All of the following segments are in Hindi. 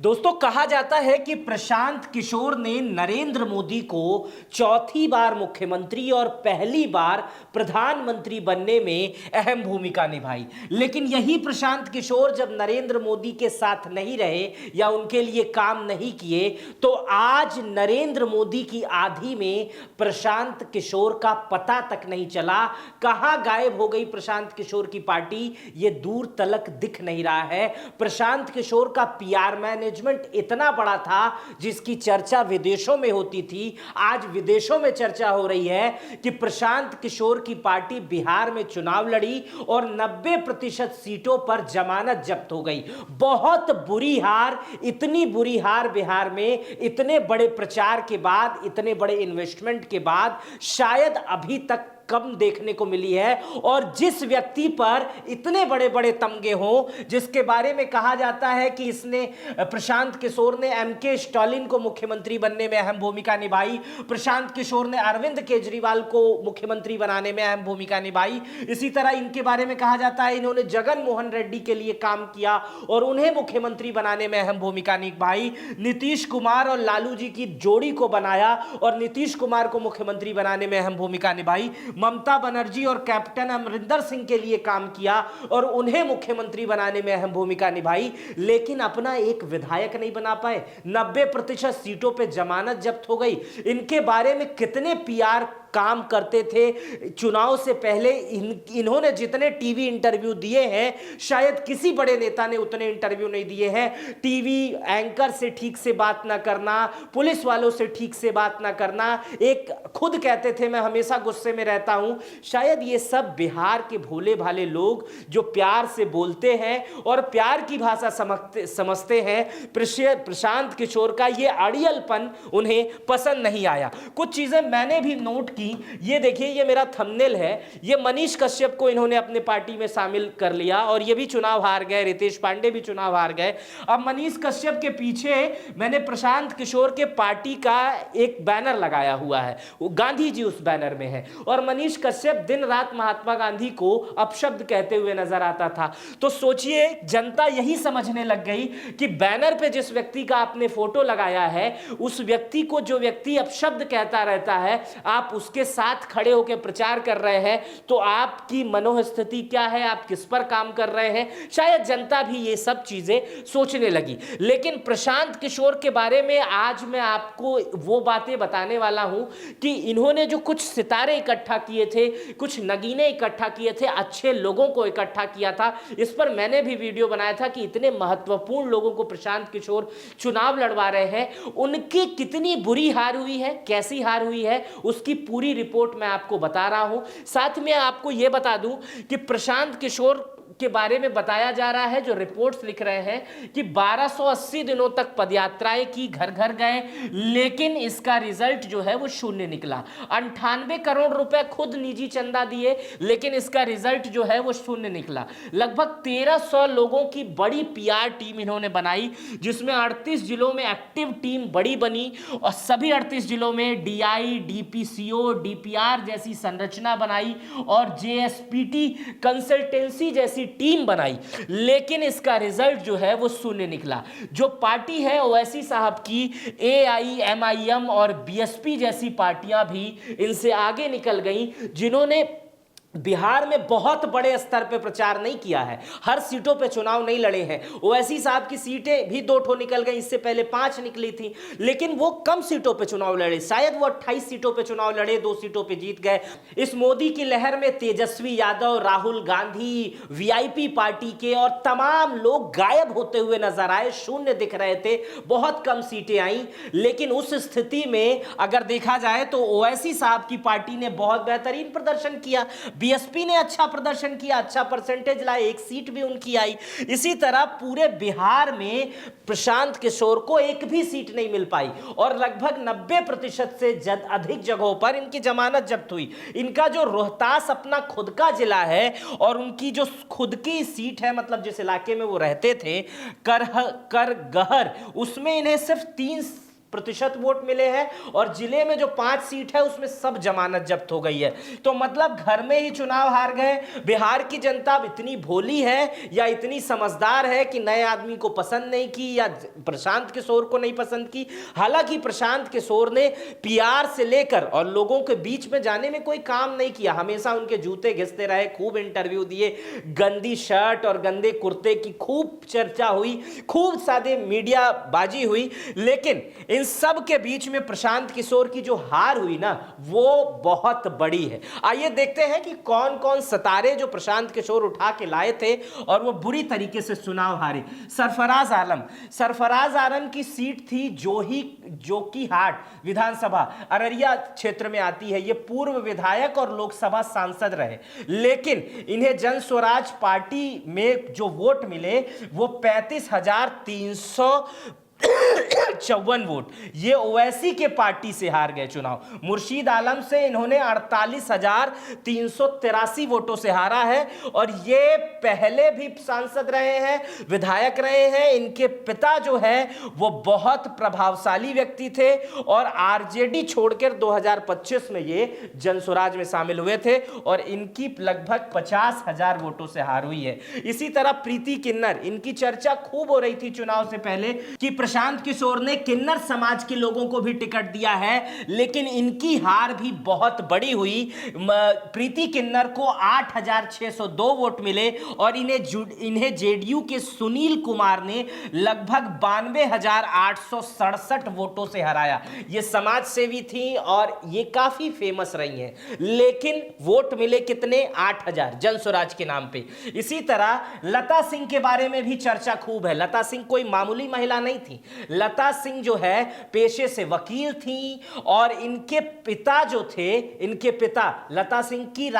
दोस्तों, कहा जाता है कि प्रशांत किशोर ने नरेंद्र मोदी को चौथी बार मुख्यमंत्री और पहली बार प्रधानमंत्री बनने में अहम भूमिका निभाई। लेकिन यही प्रशांत किशोर जब नरेंद्र मोदी के साथ नहीं रहे या उनके लिए काम नहीं किए, तो आज नरेंद्र मोदी की आधी में प्रशांत किशोर का पता तक नहीं चला। कहां गायब हो गई प्रशांत किशोर की पार्टी, ये दूर तलक दिख नहीं रहा है। प्रशांत किशोर का पीआर मैनेजमेंट इतना बड़ा था जिसकी चर्चा विदेशों में होती थी। आज विदेशों में चर्चा हो रही है कि प्रशांत किशोर की पार्टी बिहार में चुनाव लड़ी और 90% सीटों पर जमानत जब्त हो गई। बहुत बुरी हार, इतनी बुरी हार बिहार में इतने बड़े प्रचार के बाद, इतने बड़े इन्वेस्टमेंट के बाद शायद अभी तक कम देखने को मिली है। और जिस व्यक्ति पर इतने बड़े बड़े तमगे हों, जिसके बारे में कहा जाता है कि इसने, प्रशांत किशोर ने एमके स्टालिन को मुख्यमंत्री बनने में अहम भूमिका निभाई, प्रशांत किशोर ने अरविंद केजरीवाल को मुख्यमंत्री बनाने में अहम भूमिका निभाई, इसी तरह इनके बारे में कहा जाता है इन्होंने जगन मोहन रेड्डी के लिए काम किया और उन्हें मुख्यमंत्री बनाने में अहम भूमिका निभाई, नीतीश कुमार और लालू जी की जोड़ी को बनाया और नीतीश कुमार को मुख्यमंत्री बनाने में अहम भूमिका निभाई, ममता बनर्जी और कैप्टन अमरिंदर सिंह के लिए काम किया और उन्हें मुख्यमंत्री बनाने में अहम भूमिका निभाई। लेकिन अपना एक विधायक नहीं बना पाए। 90% सीटों पे जमानत जब्त हो गई। इनके बारे में कितने पीआर काम करते थे चुनाव से पहले। इन्होंने जितने टीवी इंटरव्यू दिए हैं, शायद किसी बड़े नेता ने उतने इंटरव्यू नहीं दिए हैं। टीवी एंकर से ठीक से बात ना करना, पुलिस वालों से ठीक से बात ना करना, एक खुद कहते थे मैं हमेशा गुस्से में रहता हूं। शायद ये सब बिहार के भोले भाले लोग जो प्यार से बोलते हैं और प्यार की भाषा समझते हैं, प्रशांत किशोर का ये अड़ियलपन उन्हें पसंद नहीं आया। कुछ चीजें मैंने भी नोट की। ये देखिए, ये मेरा थंबनेल है। ये मनीष कश्यप को इन्होंने अपने पार्टी में शामिल कर लिया और ये भी चुनाव हार गए, रितेश पांडे भी चुनाव हार गए। अब मनीष कश्यप के पीछे मैंने प्रशांत किशोर के पार्टी का एक बैनर लगाया हुआ है, वो गांधी जी उस बैनर में है और मनीष कश्यप दिन रात महात्मा गांधी को अपशब्द कहते हुए नजर आता था। तो सोचिए, जनता यही समझने लग गई कि बैनर पे जिस व्यक्ति का आपने फोटो लगाया है, उस व्यक्ति को जो व्यक्ति अपशब्द कहता रहता है, आप उसके साथ खड़े होकर प्रचार कर रहे हैं, तो आपकी मनोस्थिति क्या है, आप किस पर काम कर रहे हैं। शायद जनता भी ये सब चीजें सोचने लगी। लेकिन प्रशांत किशोर के बारे में आज मैं आपको वो बातें बताने वाला हूं कि इन्होंने जो कुछ सितारे इकट्ठा किए थे, कुछ नगीने इकट्ठा किए थे, अच्छे लोगों को इकट्ठा किया था। इस पर मैंने भी वीडियो बनाया था कि इतने महत्वपूर्ण लोगों को प्रशांत किशोर चुनाव लड़वा रहे हैं, उनकी कितनी बुरी हार हुई है, कैसी हार हुई है, उसकी पूरी रिपोर्ट मैं आपको बता रहा हूं। साथ में आपको यह बता दूं कि प्रशांत किशोर के बारे में बताया जा रहा है, जो रिपोर्ट्स लिख रहे हैं कि 1280 दिनों तक पदयात्राएं की, घर घर गए, लेकिन इसका रिजल्ट जो है वो शून्य निकला। 98 करोड़ रुपए खुद निजी चंदा दिए, लेकिन इसका रिजल्ट जो है वो शून्य निकला। लगभग 1300 लोगों की बड़ी पीआर टीम इन्होंने बनाई, जिसमें 38 जिलों में एक्टिव टीम बड़ी बनी और सभी 38 जिलों में डीआई, डीपीसीओ, डीपीआर जैसी संरचना बनाई और जेएसपीटी कंसल्टेंसी जैसी टीम बनाई। लेकिन इसका रिजल्ट जो है वो शून्य निकला। जो पार्टी है ओवैसी साहब की, एआईएमआईएम और बीएसपी जैसी पार्टियां भी इनसे आगे निकल गईं, जिन्होंने बिहार में बहुत बड़े स्तर पे प्रचार नहीं किया है, हर सीटों पे चुनाव नहीं लड़े हैं। ओवैसी साहब की सीटें भी 2 ठो निकल गई, इससे पहले 5 निकली थी, लेकिन वो कम सीटों पे चुनाव लड़े। शायद वो 28 सीटों पे चुनाव लड़े, 2 सीटों पे जीत गए। इस मोदी की लहर में तेजस्वी यादव, राहुल गांधी, वीआईपी पार्टी के और तमाम लोग गायब होते हुए नजर आए, शून्य दिख रहे थे, बहुत कम सीटें आई। लेकिन उस स्थिति में अगर देखा जाए तो ओवैसी साहब की पार्टी ने बहुत बेहतरीन प्रदर्शन किया, बीएसपी ने अच्छा प्रदर्शन किया, अच्छा परसेंटेज लाए, 1 सीट भी उनकी आई। इसी तरह पूरे बिहार में प्रशांत किशोर को एक भी सीट नहीं मिल पाई और लगभग 90% से अधिक जगहों पर इनकी जमानत जब्त हुई। इनका जो रोहतास अपना खुद का जिला है और उनकी जो खुद की सीट है, मतलब जिस इलाके में वो रहते थे, करगहर, उसमें इन्हें सिर्फ 3 प्रतिशत वोट मिले हैं और जिले में जो 5 सीट है उसमें सब जमानत जब्त हो गई है। तो मतलब घर में ही चुनाव हार गए। बिहार की जनता इतनी भोली है या इतनी समझदार है कि नए आदमी को पसंद नहीं की या प्रशांत किशोर को नहीं पसंद की। हालांकि प्रशांत किशोर ने पीआर से लेकर और लोगों के बीच में जाने में कोई काम नहीं किया, हमेशा उनके जूते घिसते रहे, खूब इंटरव्यू दिए, गंदी शर्ट और गंदे कुर्ते की खूब चर्चा हुई, खूब सादे मीडिया बाजी हुई। लेकिन इन सब के बीच में प्रशांत किशोर की जो हार हुई ना वो बहुत बड़ी है। आइए देखते हैं कि कौन कौन सितारे जो प्रशांत किशोर उठा के लाए थे और वो बुरी तरीके से चुनाव हारे। सरफराज आलम की सीट थी जोकीहाट विधानसभा, अररिया क्षेत्र में आती है। ये पूर्व विधायक और लोकसभा सांसद रहे, लेकिन इन्हें जन स्वराज पार्टी में जो वोट मिले वो 35,354 वोट, ये ओवैसी के पार्टी से हार गए चुनाव। मुर्शीद आलम से इन्होंने 48,383 वोटों से हारा है और ये पहले भी सांसद रहे हैं, विधायक रहे हैं। इनके पिता जो है वो बहुत प्रभावशाली व्यक्ति थे और आरजेडी छोड़कर 2025 में ये जनसुराज में शामिल हुए थे और इनकी लगभग 50,000 वोटों से हार हुई है। इसी तरह प्रीति किन्नर, इनकी चर्चा खूब हो रही थी चुनाव से पहले कि प्रशांत किशोर ने किन्नर समाज के लोगों को भी टिकट दिया है, लेकिन इनकी हार भी बहुत बड़ी हुई। प्रीति किन्नर को 8,602 वोट मिले और इन्हें जेडीयू के सुनील कुमार ने लगभग 92,867 वोटों से हराया। ये समाज सेवी थी और ये काफी फेमस रही हैं, लेकिन वोट मिले कितने? 8,000 जनसुराज के नाम पे। इसी तरह लता सिंह के बारे में भी चर्चा खूब है। लता सिंह कोई मामूली महिला नहीं थी। लता सिंह जो है पेशे से वकील थी और इनके पिता जो थे, इनके पिता लता सिंह की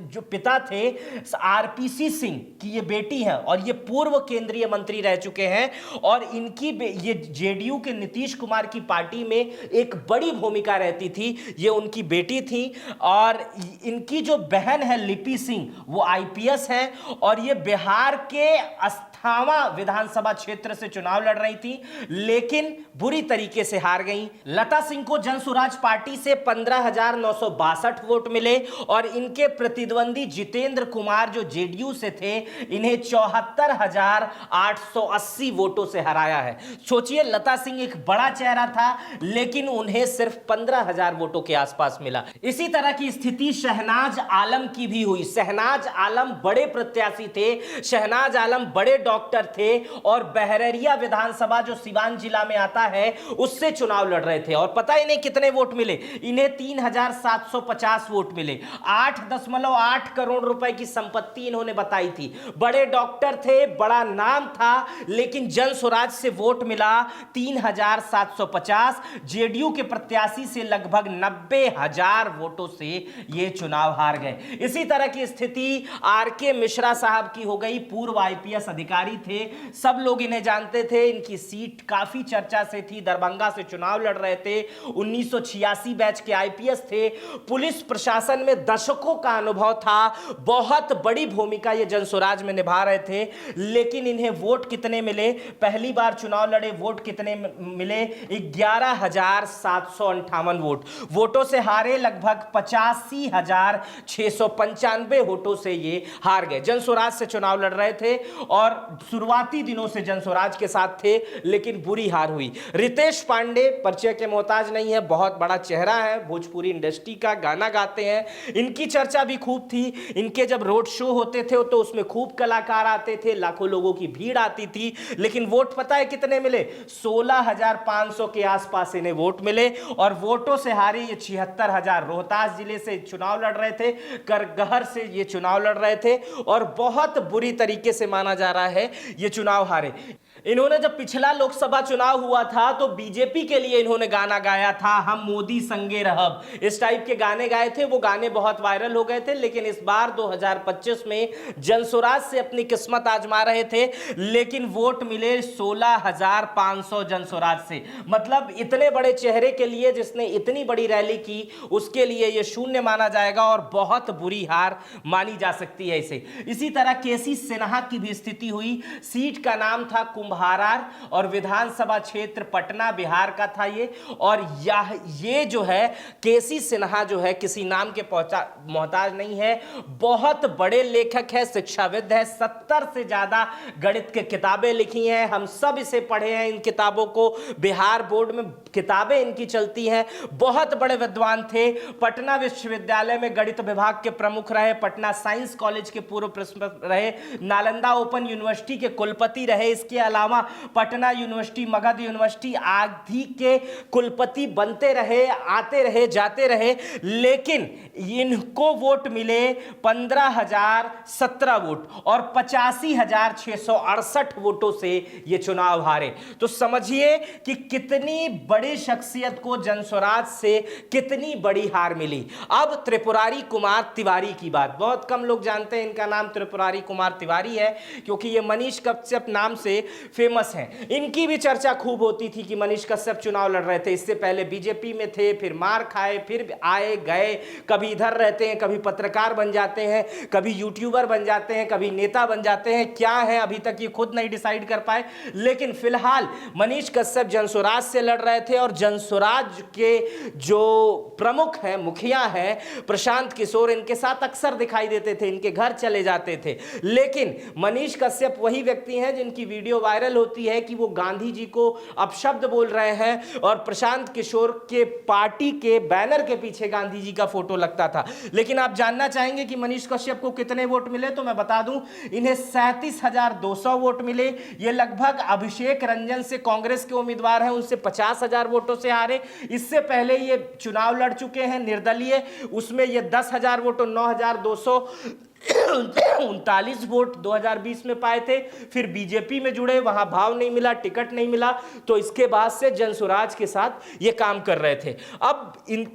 जो पिता थे आरपीसी सिंह की ये बेटी है और ये पूर्व केंद्रीय मंत्री रह चुके हैं और इनकी ये जेडीयू के नीतीश कुमार की पार्टी में एक बड़ी भूमिका रहती थी। ये उनकी बेटी थी और इनकी जो बहन है लिपि सिंह वो आईपीएस है और ये बिहार के अस्थावा विधानसभा क्षेत्र से चुनाव लड़ रही थी, लेकिन बुरी तरीके से हार गई। लता सिंह को जनसुराज पार्टी से 15,962 वोट मिले और इनके प्रतिद्वंदी जितेंद्र कुमार जो जेडीयू से थे, इन्हें 74,880 वोटों से हराया है। सोचिए, लता सिंह एक बड़ा चेहरा था, लेकिन उन्हें सिर्फ 15,000 वोटों के आसपास मिला। इसी तरह की स्थिति शहनाज आलम की भी हुई। शहनाज आलम बड़े प्रत्याशी थे, शहनाज आलम बड़े डॉक्टर थे और बहररिया विधानसभा जो सिवान जिला में आता है उससे चुनाव लड़ रहे थे और पता ही नहीं कितने वोट मिले, इन्हें 3,750 वोट मिले। 8.8 करोड़ रुपए की संपत्ति इन्होंने बताई थी। बड़े डॉक्टर थे, बड़ा नाम था, लेकिन जनसुराज से वोट मिला 3,750। जेडीयू के प्रत्याशी से लगभग 90,000 वोटों से ये चुनाव हार गए। इसी तरह की स्थिति आरके मिश्रा साहब की हो गई। पूर्व आईपीएस अधिकारी थे, सब लोग इन्हें जानते थे, इनकी सीट काफी चर्चा से थी, दरभंगा से चुनाव लड़ रहे थे, 1986 बैच के आईपीएस थे, पुलिस प्रशासन में दशकों का अनुभव था, बहुत बड़ी भूमिका ये जनसुराज में निभा रहे थे। लेकिन इन्हें वोट कितने मिले? पहली बार चुनाव लड़े, वोट कितने मिले? 11,758 वोटों से हारे। लगभग 85,695 वोटों से ये हार गए। जनसुराज से चुनाव लड़ रहे थे और शुरुआती दिनों से जनसुराज के साथ थे, लेकिन बुरी हार हुई। रितेश पांडे परिचय के मोहताज नहीं है, बहुत बड़ा चेहरा है भोजपुरी इंडस्ट्री का, गाना गाते हैं, इनकी चर्चा भी खूब थी। इनके जब रोड शो होते थे तो उसमें खूब कलाकार आते थे, लाखों लोगों की भीड़ आती थी, लेकिन वोट पता है कितने मिले? 16,500 के आसपास इन्हें वोट मिले और वोटों से हारे ये 76,000। रोहतास जिले से चुनाव लड़ रहे थे, करगहर से ये चुनाव लड़ रहे थे और बहुत बुरी तरीके से माना जा रहा है ये चुनाव हारे। इन्होंने जब पिछला लोकसभा चुनाव हुआ था तो बीजेपी के लिए इन्होंने गाना गाया था, हम मोदी संगे रहब, इस टाइप के गाने गाए थे। वो गाने बहुत वायरल हो गए थे, लेकिन इस बार 2025 में जनसुराज से अपनी किस्मत आजमा रहे थे, लेकिन वोट मिले 16,500 जनसुराज से। मतलब इतने बड़े चेहरे के लिए जिसने इतनी बड़ी रैली की, उसके लिए यह शून्य माना जाएगा और बहुत बुरी हार मानी जा सकती है इसे। इसी तरह केसी सिन्हा की भी स्थिति हुई। सीट का नाम था कुंभ भारार और विधानसभा क्षेत्र पटना बिहार का था ये। और ये जो है केसी सिन्हा जो है किसी नाम के मोहताज नहीं है, बहुत बड़े लेखक है, शिक्षाविद है, 70 से ज्यादा गणित की किताबें लिखी हैं, हम सब इसे पढ़े हैं इन किताबों को, बिहार बोर्ड में किताबें इनकी चलती हैं। बहुत बड़े विद्वान थे, पटना विश्वविद्यालय में गणित विभाग के प्रमुख रहे, पटना साइंस कॉलेज के पूर्व प्रिंसिपल रहे, नालंदा ओपन यूनिवर्सिटी के कुलपति रहे, इसके अलावा पटना यूनिवर्सिटी, मगध यूनिवर्सिटी आदि के कुलपति बनते रहे, आते रहे, जाते रहे। लेकिन इनको वोट मिले 15,017 वोट और 85,668 वोटों से ये चुनाव हारे। तो समझिए कि कितनी बड़ी शख्सियत को जनस्वराज से कितनी बड़ी हार मिली। अब त्रिपुरारी कुमार तिवारी की बात, बहुत कम लोग जानते हैं इनका नाम त्रिपुरारी कुमार तिवारी है, क्योंकि ये मनीष कश्यप नाम से फेमस हैं। इनकी भी चर्चा खूब होती थी कि मनीष कश्यप चुनाव लड़ रहे थे, इससे पहले बीजेपी में थे, फिर मार खाए, फिर आए गए, कभी इधर रहते हैं, कभी पत्रकार बन जाते हैं, कभी यूट्यूबर बन जाते हैं, कभी नेता बन जाते हैं, क्या है अभी तक ये खुद नहीं डिसाइड कर पाए। लेकिन फिलहाल मनीष कश्यप जनस्वराज से लड़ रहे थे और जनस्वराज के जो प्रमुख हैं, मुखिया हैं प्रशांत किशोर, इनके साथ अक्सर दिखाई देते थे, इनके घर चले जाते थे। लेकिन मनीष कश्यप वही व्यक्ति हैं जिनकी वीडियो वायरल होती है कि वो गांधी जी को अपशब्द बोल रहे हैं और प्रशांत किशोर के पार्टी के बैनर के पीछे गांधी जी का फोटो लगता था। लेकिन आप जानना चाहेंगे कि मनीष कश्यप को कितने वोट मिले, तो मैं बता दूं इन्हें 37,200 वोट मिले। ये लगभग अभिषेक रंजन से कांग्रेस के उम्मीदवार हैं, उनसे 50,000 वोटों से हारे। इससे पहले ये चुनाव लड़ चुके हैं निर्दलीय, उसमें ये 10,000 वोटों 9,239 वोट 2020 में पाए थे। फिर बीजेपी में जुड़े, वहां भाव नहीं मिला, टिकट नहीं मिला, तो इसके बाद से जनस्वराज के साथ ये काम कर रहे थे। अब इन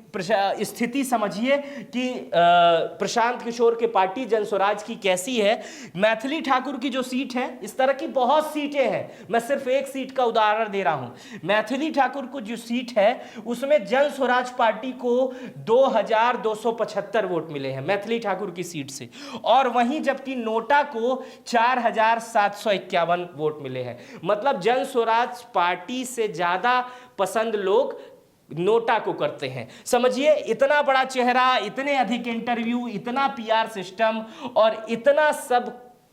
स्थिति समझिए कि प्रशांत किशोर के पार्टी जनस्वराज की कैसी है। मैथिली ठाकुर की जो सीट है, इस तरह की बहुत सीटें हैं, मैं सिर्फ एक सीट का उदाहरण दे रहा हूं। मैथिली ठाकुर को जो सीट है उसमें जनस्वराज पार्टी को 2,275 वोट मिले हैं मैथिली ठाकुर की सीट से, और वहीं जबकि नोटा को 4,751 वोट मिले हैं। मतलब जनस्वराज पार्टी से ज्यादा पसंद लोग नोटा को करते हैं। समझिए, इतना बड़ा चेहरा, इतने अधिक इंटरव्यू, इतना पीआर सिस्टम और इतना सब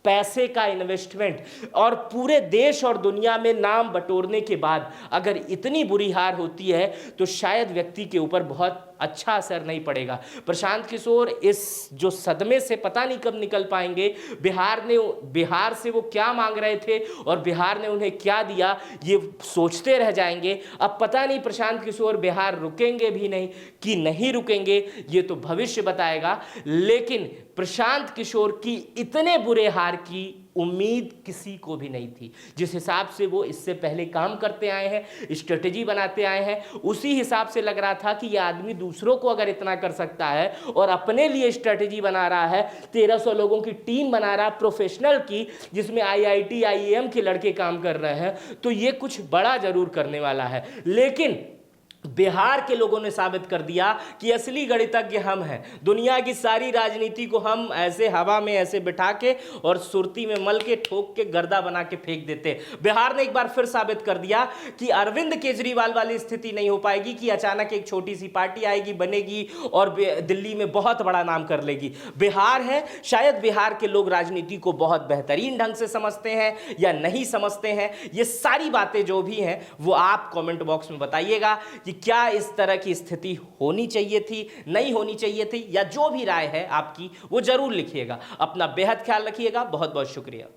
पैसे का इन्वेस्टमेंट और पूरे देश और दुनिया में नाम बटोरने के बाद अगर इतनी बुरी हार होती है तो शायद व्यक्ति के ऊपर बहुत अच्छा असर नहीं पड़ेगा। प्रशांत किशोर इस जो सदमे से पता नहीं कब निकल पाएंगे। बिहार से वो क्या मांग रहे थे और बिहार ने उन्हें क्या दिया, ये सोचते रह जाएंगे। अब पता नहीं प्रशांत किशोर बिहार रुकेंगे भी नहीं कि नहीं रुकेंगे, ये तो भविष्य बताएगा। लेकिन प्रशांत किशोर की इतने बुरे हार की उम्मीद किसी को भी नहीं थी। जिस हिसाब से वो इससे पहले काम करते आए हैं, स्ट्रेटेजी बनाते आए हैं, उसी हिसाब से लग रहा था कि ये आदमी दूसरों को अगर इतना कर सकता है और अपने लिए स्ट्रेटेजी बना रहा है, 1,300 लोगों की टीम बना रहा है प्रोफेशनल की, जिसमें IIT IIM के लड़के काम कर रहे हैं, तो ये कुछ बड़ा जरूर करने वाला है। लेकिन बिहार के लोगों ने साबित कर दिया कि असली गणितज्ञ हम हैं। दुनिया की सारी राजनीति को हम ऐसे हवा में ऐसे बिठा के और सुरती में मल के ठोक के गर्दा बना के फेंक देते। बिहार ने एक बार फिर साबित कर दिया कि अरविंद केजरीवाल वाली स्थिति नहीं हो पाएगी कि अचानक एक छोटी सी पार्टी आएगी, बनेगी और दिल्ली में बहुत बड़ा नाम कर लेगी। बिहार है, शायद बिहार के लोग राजनीति को बहुत बेहतरीन ढंग से समझते हैं या नहीं समझते हैं। ये सारी बातें जो भी हैं वो आप कमेंट बॉक्स में बताइएगा कि क्या इस तरह की स्थिति होनी चाहिए थी, नहीं होनी चाहिए थी, या जो भी राय है आपकी वो जरूर लिखिएगा। अपना बेहद ख्याल रखिएगा। बहुत बहुत शुक्रिया।